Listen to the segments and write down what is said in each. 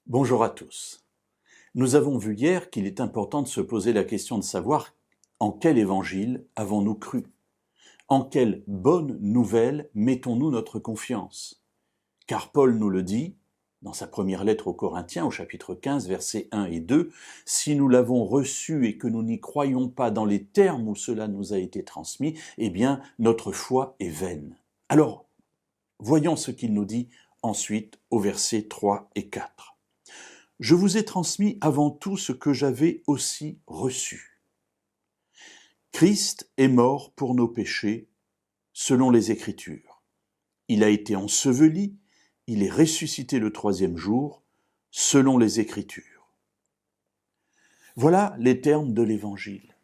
Bonjour à tous. Nous avons vu hier qu'il est important de se poser la question de savoir en quel évangile avons-nous cru? En quelle bonne nouvelle mettons-nous notre confiance? Car Paul nous le dit dans sa première lettre aux Corinthiens au chapitre 15 versets 1 et 2, « Si nous l'avons reçu et que nous n'y croyons pas dans les termes où cela nous a été transmis, eh bien notre foi est vaine. » Alors, voyons ce qu'il nous dit ensuite aux versets 3 et 4. « Je vous ai transmis avant tout ce que j'avais aussi reçu. Christ est mort pour nos péchés, selon les Écritures. Il a été enseveli, il est ressuscité le troisième jour, selon les Écritures. » Voilà les termes de l'Évangile.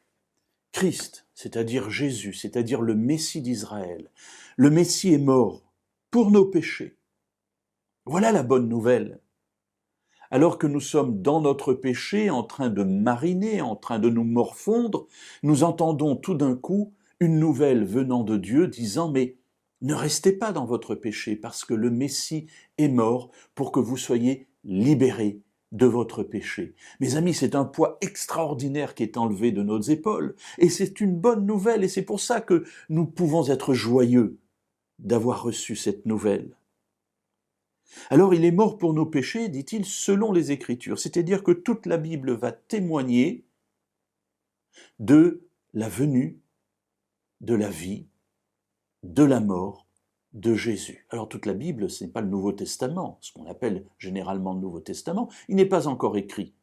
Christ, c'est-à-dire Jésus, c'est-à-dire le Messie d'Israël. Le Messie est mort pour nos péchés. Voilà la bonne nouvelle. Alors que nous sommes dans notre péché, en train de mariner, en train de nous morfondre, nous entendons tout d'un coup une nouvelle venant de Dieu disant « Mais ne restez pas dans votre péché parce que le Messie est mort pour que vous soyez libérés de votre péché. » Mes amis, c'est un poids extraordinaire qui est enlevé de nos épaules et c'est une bonne nouvelle et c'est pour ça que nous pouvons être joyeux d'avoir reçu cette nouvelle. Alors il est mort pour nos péchés, dit-il, selon les Écritures, c'est-à-dire que toute la Bible va témoigner de la venue, de la vie, de la mort de Jésus. Alors toute la Bible, ce n'est pas le Nouveau Testament, ce qu'on appelle généralement le Nouveau Testament, il n'est pas encore écrit.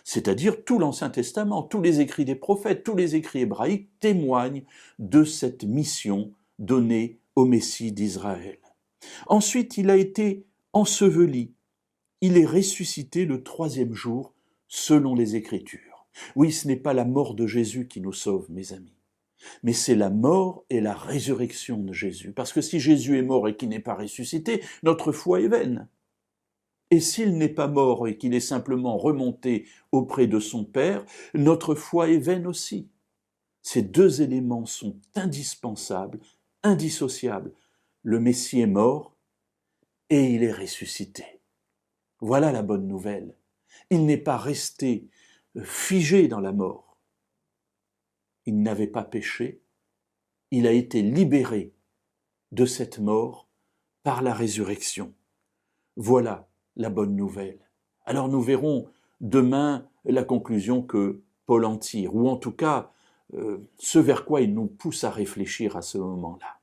C'est-à-dire tout l'Ancien Testament, tous les écrits des prophètes, tous les écrits hébraïques témoignent de cette mission donnée au Messie d'Israël. Ensuite, il a été enseveli, il est ressuscité le troisième jour selon les Écritures. Oui, ce n'est pas la mort de Jésus qui nous sauve, mes amis, mais c'est la mort et la résurrection de Jésus. Parce que si Jésus est mort et qu'il n'est pas ressuscité, notre foi est vaine. Et s'il n'est pas mort et qu'il est simplement remonté auprès de son Père, notre foi est vaine aussi. Ces deux éléments sont indispensables, indissociables. Le Messie est mort et il est ressuscité. Voilà la bonne nouvelle. Il n'est pas resté figé dans la mort. Il n'avait pas péché. Il a été libéré de cette mort par la résurrection. Voilà la bonne nouvelle. Alors nous verrons demain la conclusion que Paul en tire, ou en tout cas ce vers quoi il nous pousse à réfléchir à ce moment-là.